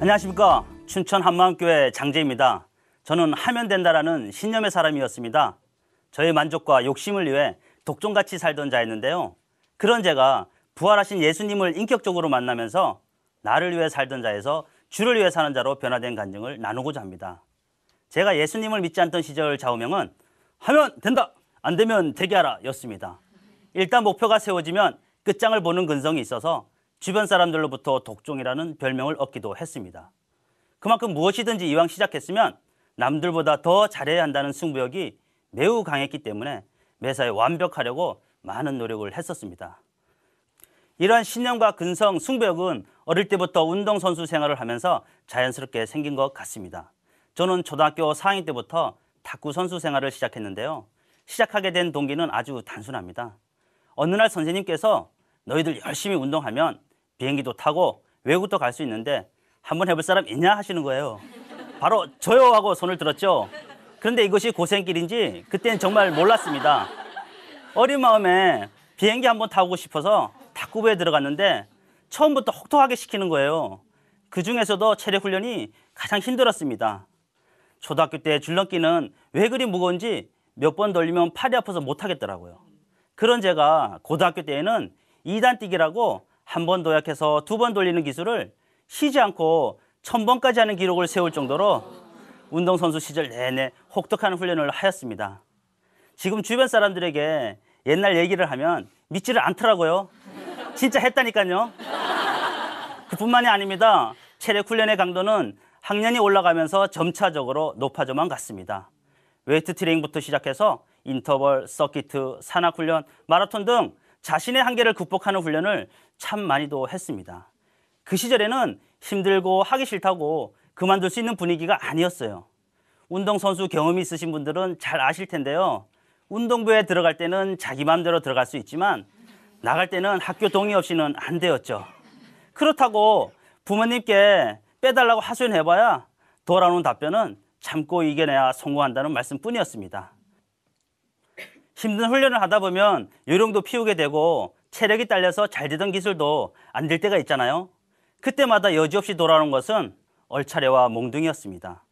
안녕하십니까. 춘천 한마음교회 장재입니다. 저는 하면 된다라는 신념의 사람이었습니다. 저의 만족과 욕심을 위해 독종같이 살던 자였는데요. 그런 제가 부활하신 예수님을 인격적으로 만나면서 나를 위해 살던 자에서 주를 위해 사는 자로 변화된 간증을 나누고자 합니다. 제가 예수님을 믿지 않던 시절 좌우명은 하면 된다, 안 되면 되게 하라 였습니다. 일단 목표가 세워지면 끝장을 보는 근성이 있어서 주변 사람들로부터 독종이라는 별명을 얻기도 했습니다. 그만큼 무엇이든지 이왕 시작했으면 남들보다 더 잘해야 한다는 승부욕이 매우 강했기 때문에 매사에 완벽하려고 많은 노력을 했었습니다. 이러한 신념과 근성, 승부욕은 어릴 때부터 운동선수 생활을 하면서 자연스럽게 생긴 것 같습니다. 저는 초등학교 4학년 때부터 탁구 선수 생활을 시작했는데요. 시작하게 된 동기는 아주 단순합니다. 어느 날 선생님께서 너희들 열심히 운동하면 비행기도 타고 외국도 갈 수 있는데 한번 해볼 사람 있냐 하시는 거예요. 바로 저요 하고 손을 들었죠. 그런데 이것이 고생길인지 그때는 정말 몰랐습니다. 어린 마음에 비행기 한번 타고 싶어서 탁구부에 들어갔는데 처음부터 혹독하게 시키는 거예요. 그 중에서도 체력 훈련이 가장 힘들었습니다. 초등학교 때 줄넘기는 왜 그리 무거운지 몇 번 돌리면 팔이 아파서 못 하겠더라고요. 그런 제가 고등학교 때에는 2단 뛰기라고 한 번 도약해서 2번 돌리는 기술을 쉬지 않고 1000번까지 하는 기록을 세울 정도로 운동선수 시절 내내 혹독한 훈련을 하였습니다. 지금 주변 사람들에게 옛날 얘기를 하면 믿지를 않더라고요. 진짜 했다니까요. 그뿐만이 아닙니다. 체력 훈련의 강도는 학년이 올라가면서 점차적으로 높아져만 갔습니다. 웨이트 트레이닝부터 시작해서 인터벌, 서키트, 산악훈련, 마라톤 등 자신의 한계를 극복하는 훈련을 참 많이도 했습니다. 그 시절에는 힘들고 하기 싫다고 그만둘 수 있는 분위기가 아니었어요. 운동선수 경험이 있으신 분들은 잘 아실 텐데요. 운동부에 들어갈 때는 자기 마음대로 들어갈 수 있지만 나갈 때는 학교 동의 없이는 안 되었죠. 그렇다고 부모님께 빼달라고 하소연해봐야 돌아오는 답변은 참고 이겨내야 성공한다는 말씀뿐이었습니다. 힘든 훈련을 하다 보면 요령도 피우게 되고 체력이 딸려서 잘 되던 기술도 안 될 때가 있잖아요. 그때마다 여지없이 돌아오는 것은 얼차례와 몽둥이였습니다.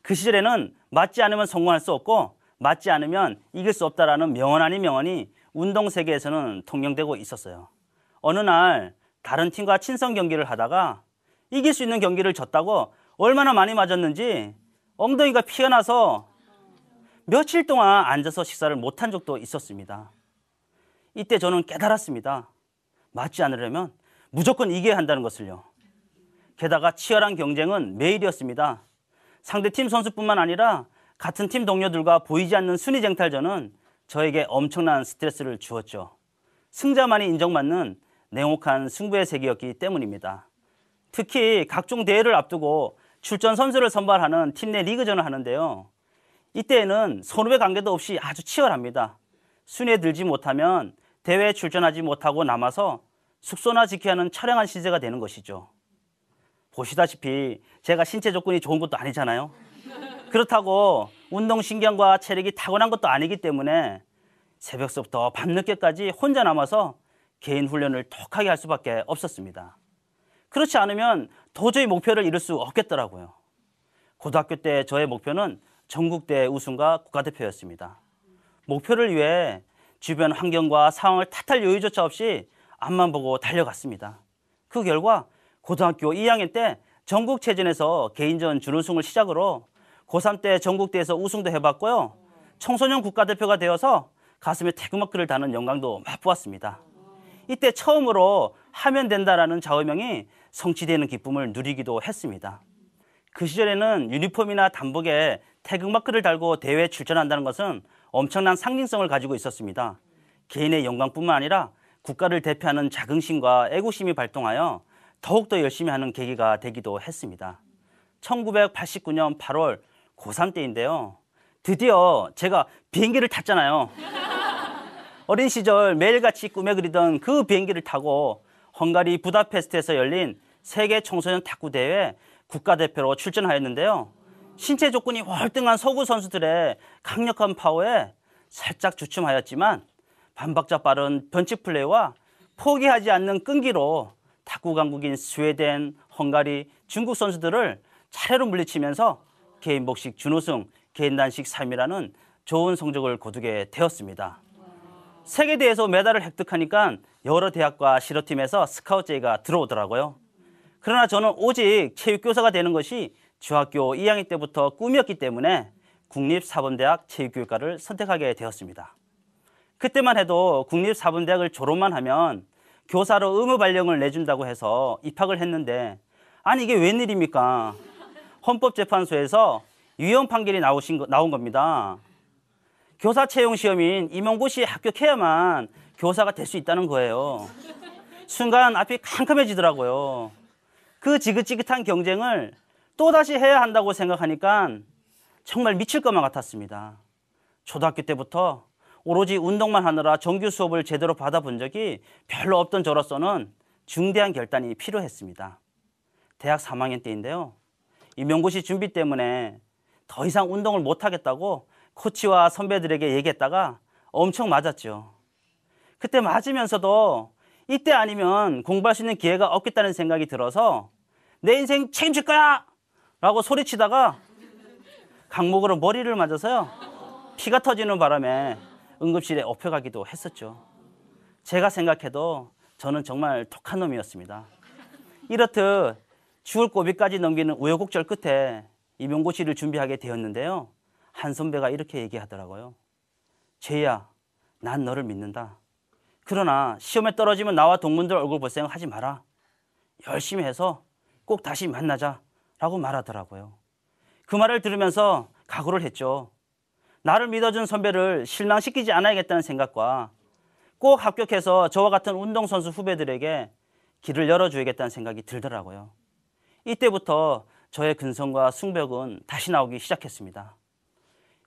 그 시절에는 맞지 않으면 성공할 수 없고 맞지 않으면 이길 수 없다라는 명언 아닌 명언이 운동 세계에서는 통용되고 있었어요. 어느 날 다른 팀과 친선 경기를 하다가 이길 수 있는 경기를 졌다고 얼마나 많이 맞았는지 엉덩이가 피가 나서 며칠 동안 앉아서 식사를 못한 적도 있었습니다. 이때 저는 깨달았습니다. 맞지 않으려면 무조건 이겨야 한다는 것을요. 게다가 치열한 경쟁은 매일이었습니다. 상대팀 선수뿐만 아니라 같은 팀 동료들과 보이지 않는 순위쟁탈전은 저에게 엄청난 스트레스를 주었죠. 승자만이 인정받는 냉혹한 승부의 세계였기 때문입니다. 특히 각종 대회를 앞두고 출전 선수를 선발하는 팀 내 리그전을 하는데요. 이때에는 선후배 관계도 없이 아주 치열합니다. 순위에 들지 못하면 대회에 출전하지 못하고 남아서 숙소나 지켜야 하는 처량한 시세가 되는 것이죠. 보시다시피 제가 신체 조건이 좋은 것도 아니잖아요. 그렇다고 운동신경과 체력이 타고난 것도 아니기 때문에 새벽서부터 밤늦게까지 혼자 남아서 개인 훈련을 독하게 할 수밖에 없었습니다. 그렇지 않으면 도저히 목표를 이룰 수 없겠더라고요. 고등학교 때 저의 목표는 전국대회 우승과 국가대표였습니다. 목표를 위해 주변 환경과 상황을 탓할 여유조차 없이 앞만 보고 달려갔습니다. 그 결과 고등학교 2학년 때 전국체전에서 개인전 준우승을 시작으로 고3 때 전국대회에서 우승도 해봤고요. 청소년 국가대표가 되어서 가슴에 태극마크를 다는 영광도 맛보았습니다. 이때 처음으로 하면 된다라는 좌우명이 성취되는 기쁨을 누리기도 했습니다. 그 시절에는 유니폼이나 단복에 태극마크를 달고 대회에 출전한다는 것은 엄청난 상징성을 가지고 있었습니다. 개인의 영광뿐만 아니라 국가를 대표하는 자긍심과 애국심이 발동하여 더욱더 열심히 하는 계기가 되기도 했습니다. 1989년 8월 고3 때인데요. 드디어 제가 비행기를 탔잖아요. 어린 시절 매일같이 꿈에 그리던 그 비행기를 타고 헝가리 부다페스트에서 열린 세계 청소년 탁구 대회 국가대표로 출전하였는데요. 신체 조건이 월등한 서구 선수들의 강력한 파워에 살짝 주춤하였지만 반박자 빠른 펀치 플레이와 포기하지 않는 끈기로 탁구 강국인 스웨덴, 헝가리, 중국 선수들을 차례로 물리치면서 개인 복식 준우승, 개인 단식 3위라는 좋은 성적을 거두게 되었습니다. 세계대회에서 메달을 획득하니까 여러 대학과 실업팀에서 스카우트 제의가 들어오더라고요. 그러나 저는 오직 체육교사가 되는 것이 중학교 2학년 때부터 꿈이었기 때문에 국립사범대학 체육교육과를 선택하게 되었습니다. 그때만 해도 국립사범대학을 졸업만 하면 교사로 의무 발령을 내준다고 해서 입학을 했는데, 아니 이게 웬일입니까? 헌법재판소에서 유형 판결이 나온 겁니다. 교사 채용 시험인 임용고시에 합격해야만 교사가 될 수 있다는 거예요. 순간 앞이 캄캄해지더라고요. 그 지긋지긋한 경쟁을 또다시 해야 한다고 생각하니까 정말 미칠 것만 같았습니다. 초등학교 때부터 오로지 운동만 하느라 정규 수업을 제대로 받아본 적이 별로 없던 저로서는 중대한 결단이 필요했습니다. 대학 3학년 때인데요. 임용고시 준비 때문에 더 이상 운동을 못하겠다고 코치와 선배들에게 얘기했다가 엄청 맞았죠. 그때 맞으면서도 이때 아니면 공부할 수 있는 기회가 없겠다는 생각이 들어서 내 인생 책임질 거야! 라고 소리치다가 강목으로 머리를 맞아서요. 피가 터지는 바람에 응급실에 업혀가기도 했었죠. 제가 생각해도 저는 정말 독한 놈이었습니다. 이렇듯 죽을 고비까지 넘기는 우여곡절 끝에 임용고시를 준비하게 되었는데요. 한 선배가 이렇게 얘기하더라고요. 제이야, 난 너를 믿는다. 그러나 시험에 떨어지면 나와 동문들 얼굴 볼 생각 하지 마라. 열심히 해서 꼭 다시 만나자 라고 말하더라고요. 그 말을 들으면서 각오를 했죠. 나를 믿어준 선배를 실망시키지 않아야겠다는 생각과 꼭 합격해서 저와 같은 운동선수 후배들에게 길을 열어줘야겠다는 생각이 들더라고요. 이때부터 저의 근성과 승벽은 다시 나오기 시작했습니다.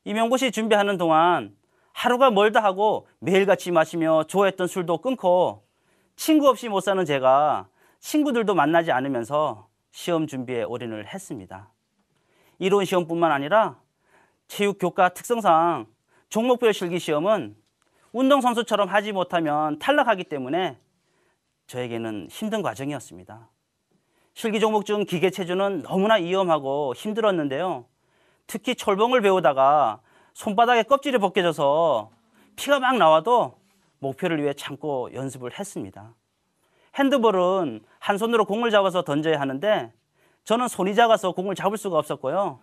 임용고시 준비하는 동안 하루가 멀다 하고 매일같이 마시며 좋아했던 술도 끊고 친구 없이 못 사는 제가 친구들도 만나지 않으면서 시험 준비에 올인을 했습니다. 이론 시험뿐만 아니라 체육교과 특성상 종목별 실기시험은 운동선수처럼 하지 못하면 탈락하기 때문에 저에게는 힘든 과정이었습니다. 실기 종목 중 기계체조는 너무나 위험하고 힘들었는데요. 특히 철봉을 배우다가 손바닥에 껍질이 벗겨져서 피가 막 나와도 목표를 위해 참고 연습을 했습니다. 핸드볼은 한 손으로 공을 잡아서 던져야 하는데 저는 손이 작아서 공을 잡을 수가 없었고요.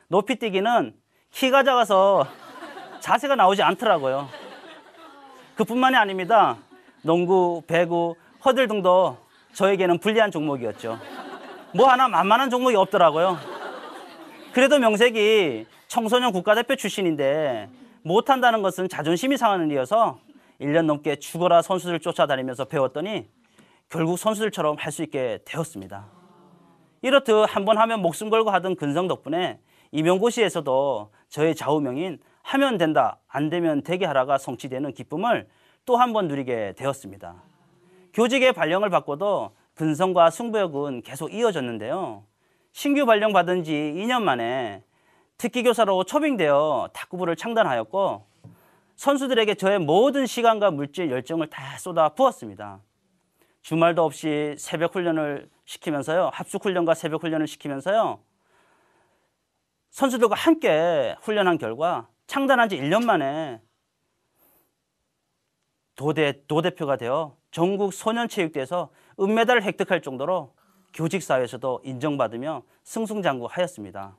높이뛰기는 키가 작아서 자세가 나오지 않더라고요. 그뿐만이 아닙니다. 농구, 배구, 허들 등도 저에게는 불리한 종목이었죠. 뭐 하나 만만한 종목이 없더라고요. 그래도 명색이 청소년 국가대표 출신인데 못한다는 것은 자존심이 상하는 일이어서 1년 넘게 죽어라 선수들 쫓아다니면서 배웠더니 결국 선수들처럼 할 수 있게 되었습니다. 이렇듯 한번 하면 목숨 걸고 하던 근성 덕분에 임용고시에서도 저의 좌우명인 하면 된다, 안 되면 되게 하라가 성취되는 기쁨을 또 한 번 누리게 되었습니다. 교직에 발령을 받고도 근성과 승부욕은 계속 이어졌는데요. 신규 발령받은 지 2년 만에 특기교사로 초빙되어 탁구부를 창단하였고 선수들에게 저의 모든 시간과 물질, 열정을 다 쏟아 부었습니다. 주말도 없이 새벽 훈련을 시키면서요. 합숙 훈련과 새벽 훈련을 시키면서요. 선수들과 함께 훈련한 결과 창단한 지 1년 만에 도대표가 되어 전국 소년체육대회에서 은메달을 획득할 정도로 교직사회에서도 인정받으며 승승장구하였습니다.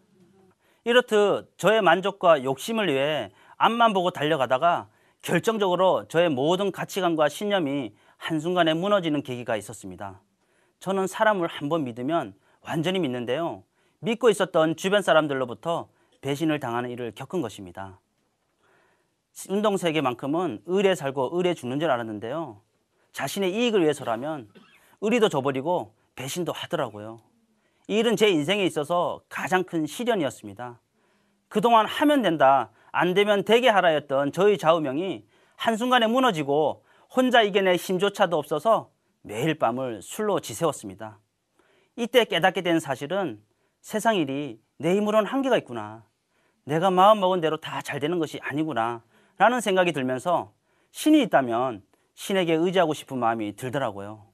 이렇듯 저의 만족과 욕심을 위해 앞만 보고 달려가다가 결정적으로 저의 모든 가치관과 신념이 한순간에 무너지는 계기가 있었습니다. 저는 사람을 한번 믿으면 완전히 믿는데요. 믿고 있었던 주변 사람들로부터 배신을 당하는 일을 겪은 것입니다. 운동세계만큼은 의리에 살고 의리에 죽는 줄 알았는데요. 자신의 이익을 위해서라면 의리도 저버리고 배신도 하더라고요. 이 일은 제 인생에 있어서 가장 큰 시련이었습니다. 그동안 하면 된다, 안 되면 되게 하라였던 저의 좌우명이 한순간에 무너지고 혼자 이겨낼 힘조차도 없어서 매일 밤을 술로 지새웠습니다. 이때 깨닫게 된 사실은 세상 일이 내 힘으로는 한계가 있구나. 내가 마음먹은 대로 다 잘 되는 것이 아니구나 라는 생각이 들면서 신이 있다면 신에게 의지하고 싶은 마음이 들더라고요.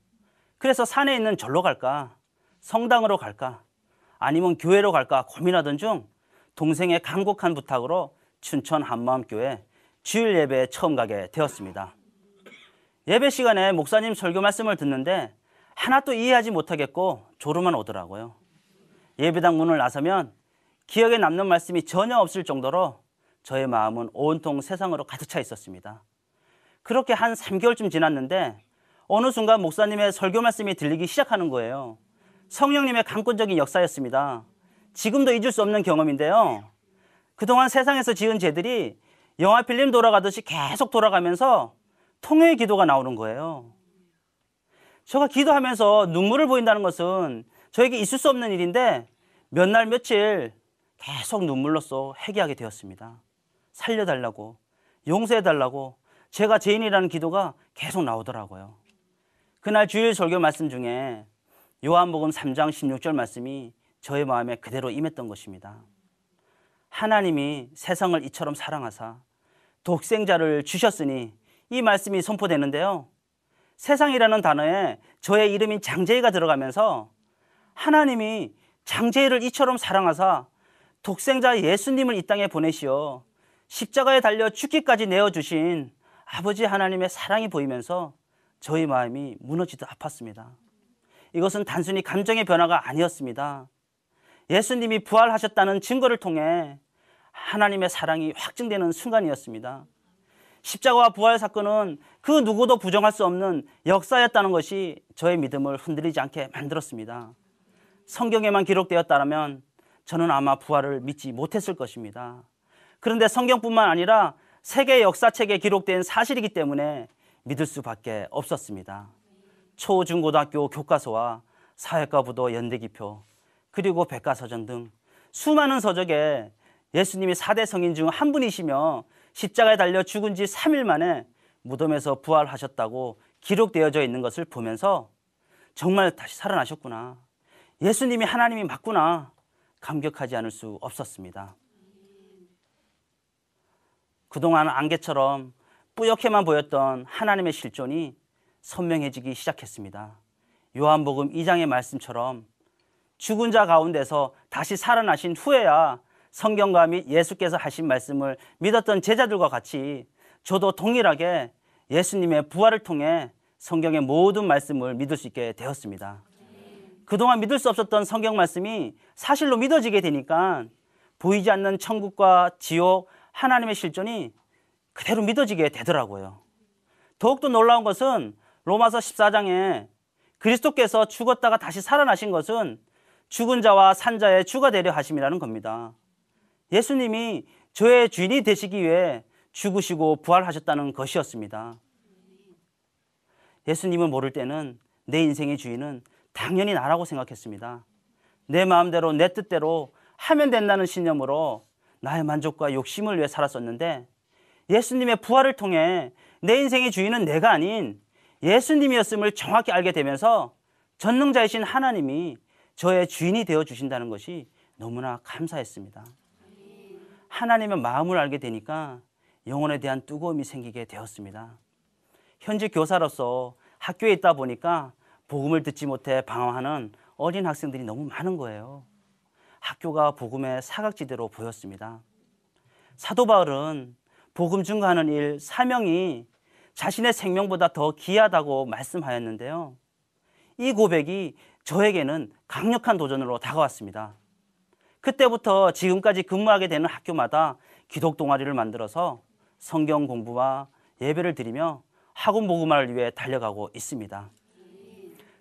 그래서 산에 있는 절로 갈까, 성당으로 갈까, 아니면 교회로 갈까 고민하던 중 동생의 간곡한 부탁으로 춘천 한마음교회 주일 예배에 처음 가게 되었습니다. 예배 시간에 목사님 설교 말씀을 듣는데 하나도 이해하지 못하겠고 졸음만 오더라고요. 예배당 문을 나서면 기억에 남는 말씀이 전혀 없을 정도로 저의 마음은 온통 세상으로 가득 차 있었습니다. 그렇게 한 3개월쯤 지났는데 어느 순간 목사님의 설교 말씀이 들리기 시작하는 거예요. 성령님의 강권적인 역사였습니다. 지금도 잊을 수 없는 경험인데요. 그동안 세상에서 지은 죄들이 영화 필름 돌아가듯이 계속 돌아가면서 통회의 기도가 나오는 거예요. 제가 기도하면서 눈물을 보인다는 것은 저에게 있을 수 없는 일인데 몇 날 며칠 계속 눈물로써 회개하게 되었습니다. 살려달라고, 용서해달라고 제가 죄인이라는 기도가 계속 나오더라고요. 그날 주일 설교 말씀 중에 요한복음 3장 16절 말씀이 저의 마음에 그대로 임했던 것입니다. 하나님이 세상을 이처럼 사랑하사 독생자를 주셨으니, 이 말씀이 선포되는데요. 세상이라는 단어에 저의 이름인 장제이가 들어가면서 하나님이 장제이를 이처럼 사랑하사 독생자 예수님을 이 땅에 보내시어 십자가에 달려 죽기까지 내어주신 아버지 하나님의 사랑이 보이면서 저희 마음이 무너지듯 아팠습니다. 이것은 단순히 감정의 변화가 아니었습니다. 예수님이 부활하셨다는 증거를 통해 하나님의 사랑이 확증되는 순간이었습니다. 십자가와 부활 사건은 그 누구도 부정할 수 없는 역사였다는 것이 저의 믿음을 흔들리지 않게 만들었습니다. 성경에만 기록되었다면 저는 아마 부활을 믿지 못했을 것입니다. 그런데 성경뿐만 아니라 세계 역사책에 기록된 사실이기 때문에 믿을 수밖에 없었습니다. 초, 중, 고등학교 교과서와 사회과부도 연대기표, 그리고 백과사전 등 수많은 서적에 예수님이 4대 성인 중 한 분이시며 십자가에 달려 죽은 지 3일 만에 무덤에서 부활하셨다고 기록되어져 있는 것을 보면서 정말 다시 살아나셨구나, 예수님이 하나님이 맞구나 감격하지 않을 수 없었습니다. 그동안 안개처럼 뿌옇게만 보였던 하나님의 실존이 선명해지기 시작했습니다. 요한복음 2장의 말씀처럼 죽은 자 가운데서 다시 살아나신 후에야 성경과 및 예수께서 하신 말씀을 믿었던 제자들과 같이 저도 동일하게 예수님의 부활을 통해 성경의 모든 말씀을 믿을 수 있게 되었습니다. 그동안 믿을 수 없었던 성경 말씀이 사실로 믿어지게 되니까 보이지 않는 천국과 지옥, 하나님의 실존이 그대로 믿어지게 되더라고요. 더욱더 놀라운 것은 로마서 14장에 그리스도께서 죽었다가 다시 살아나신 것은 죽은 자와 산 자의 주가 되려 하심이라는 겁니다. 예수님이 저의 주인이 되시기 위해 죽으시고 부활하셨다는 것이었습니다. 예수님을 모를 때는 내 인생의 주인은 당연히 나라고 생각했습니다. 내 마음대로 내 뜻대로 하면 된다는 신념으로 나의 만족과 욕심을 위해 살았었는데 예수님의 부활을 통해 내 인생의 주인은 내가 아닌 예수님이었음을 정확히 알게 되면서 전능자이신 하나님이 저의 주인이 되어 주신다는 것이 너무나 감사했습니다. 하나님의 마음을 알게 되니까 영혼에 대한 뜨거움이 생기게 되었습니다. 현직 교사로서 학교에 있다 보니까 복음을 듣지 못해 방황하는 어린 학생들이 너무 많은 거예요. 학교가 복음의 사각지대로 보였습니다. 사도 바울은 복음 증거하는 일, 사명이 자신의 생명보다 더 귀하다고 말씀하였는데요. 이 고백이 저에게는 강력한 도전으로 다가왔습니다. 그때부터 지금까지 근무하게 되는 학교마다 기독 동아리를 만들어서 성경 공부와 예배를 드리며 학원 복음화를 위해 달려가고 있습니다.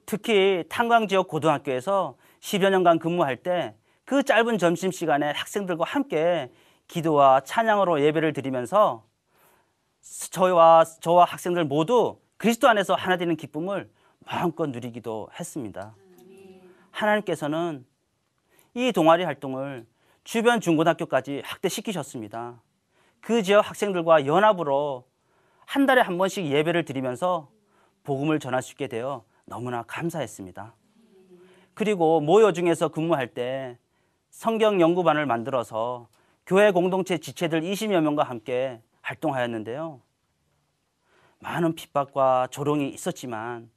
특히 탄광 지역 고등학교에서 10여 년간 근무할 때 그 짧은 점심시간에 학생들과 함께 기도와 찬양으로 예배를 드리면서 저와 학생들 모두 그리스도 안에서 하나 되는 기쁨을 마음껏 누리기도 했습니다. 하나님께서는 이 동아리 활동을 주변 중고등학교까지 확대시키셨습니다. 그 지역 학생들과 연합으로 한 달에 한 번씩 예배를 드리면서 복음을 전할 수 있게 되어 너무나 감사했습니다. 그리고 모여 중에서 근무할 때 성경 연구반을 만들어서 교회 공동체 지체들 20여 명과 함께 활동하였는데요. 많은 핍박과 조롱이 있었지만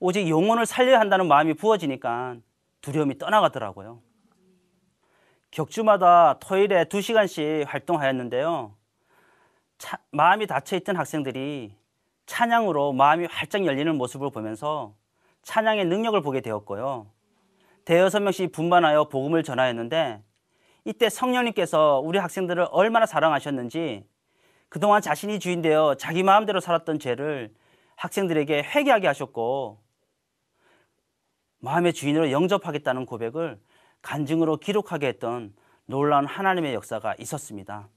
오직 영혼을 살려야 한다는 마음이 부어지니까 두려움이 떠나가더라고요. 격주마다 토요일에 2시간씩 활동하였는데요. 마음이 닫혀있던 학생들이 찬양으로 마음이 활짝 열리는 모습을 보면서 찬양의 능력을 보게 되었고요. 대여섯 명씩 분반하여 복음을 전하였는데 이때 성령님께서 우리 학생들을 얼마나 사랑하셨는지 그동안 자신이 주인 되어 자기 마음대로 살았던 죄를 학생들에게 회개하게 하셨고 마음의 주인으로 영접하겠다는 고백을 간증으로 기록하게 했던 놀라운 하나님의 역사가 있었습니다.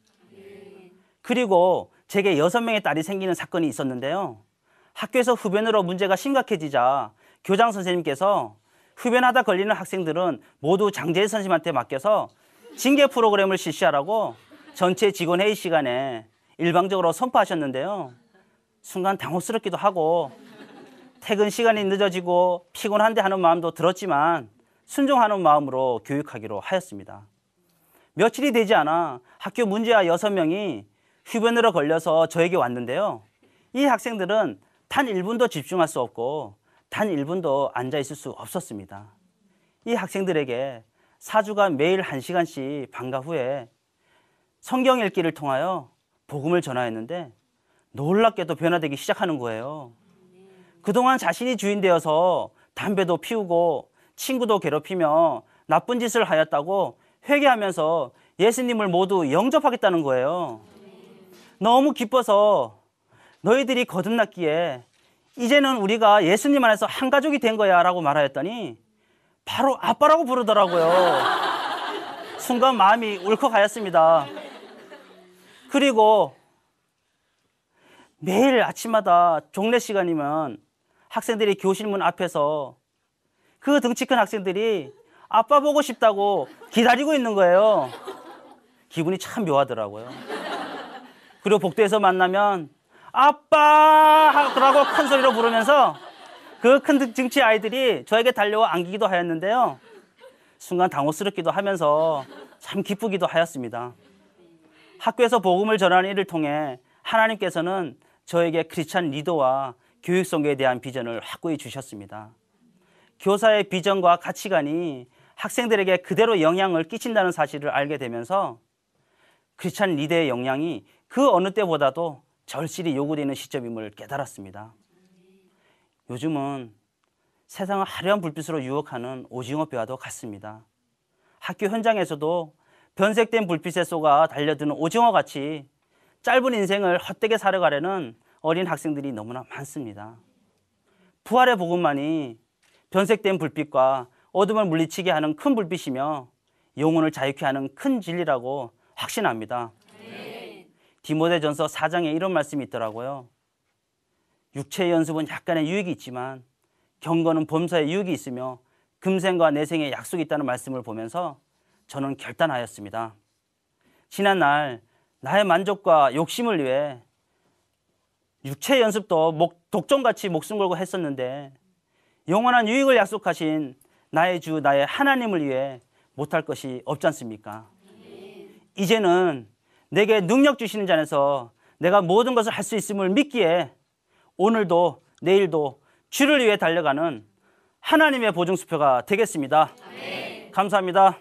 그리고 제게 6명의 딸이 생기는 사건이 있었는데요. 학교에서 흡연으로 문제가 심각해지자 교장 선생님께서 흡연하다 걸리는 학생들은 모두 장재희 선생님한테 맡겨서 징계 프로그램을 실시하라고 전체 직원 회의 시간에 일방적으로 선포하셨는데요. 순간 당혹스럽기도 하고 퇴근 시간이 늦어지고 피곤한데 하는 마음도 들었지만 순종하는 마음으로 교육하기로 하였습니다. 며칠이 되지 않아 학교 문제아 6명이 흡연으로 걸려서 저에게 왔는데요. 이 학생들은 단 1분도 집중할 수 없고 단 1분도 앉아있을 수 없었습니다. 이 학생들에게 4주간 매일 1시간씩 방과 후에 성경 읽기를 통하여 복음을 전하였는데 놀랍게도 변화되기 시작하는 거예요. 그동안 자신이 주인 되어서 담배도 피우고 친구도 괴롭히며 나쁜 짓을 하였다고 회개하면서 예수님을 모두 영접하겠다는 거예요. 너무 기뻐서 너희들이 거듭났기에 이제는 우리가 예수님 안에서 한 가족이 된 거야 라고 말하였더니 바로 아빠라고 부르더라고요. 순간 마음이 울컥하였습니다. 그리고 매일 아침마다 종례 시간이면 학생들이 교실 문 앞에서 그 덩치 큰 학생들이 아빠 보고 싶다고 기다리고 있는 거예요. 기분이 참 묘하더라고요. 그리고 복도에서 만나면 아빠라고 큰 소리로 부르면서 그 큰 등치 아이들이 저에게 달려와 안기기도 하였는데요. 순간 당혹스럽기도 하면서 참 기쁘기도 하였습니다. 학교에서 복음을 전하는 일을 통해 하나님께서는 저에게 크리스찬 리더와 교육 선교에 대한 비전을 확고히 주셨습니다. 교사의 비전과 가치관이 학생들에게 그대로 영향을 끼친다는 사실을 알게 되면서 크리스찬 리더의 역량이 그 어느 때보다도 절실히 요구되는 시점임을 깨달았습니다. 요즘은 세상을 화려한 불빛으로 유혹하는 오징어 뼈와도 같습니다. 학교 현장에서도 변색된 불빛에 쏘가 달려드는 오징어같이 짧은 인생을 헛되게 살아가려는 어린 학생들이 너무나 많습니다. 부활의 복음만이 변색된 불빛과 어둠을 물리치게 하는 큰 불빛이며 영혼을 자유케 하는 큰 진리라고 확신합니다. 디모데전서 4장에 이런 말씀이 있더라고요. 육체의 연습은 약간의 유익이 있지만 경건은 범사에 유익이 있으며 금생과 내생에 약속이 있다는 말씀을 보면서 저는 결단하였습니다. 지난날 나의 만족과 욕심을 위해 육체 연습도 독종같이 목숨 걸고 했었는데 영원한 유익을 약속하신 나의 주 나의 하나님을 위해 못할 것이 없지 않습니까? 이제는 내게 능력 주시는 자에서 내가 모든 것을 할 수 있음을 믿기에 오늘도 내일도 주를 위해 달려가는 하나님의 보증수표가 되겠습니다. 감사합니다.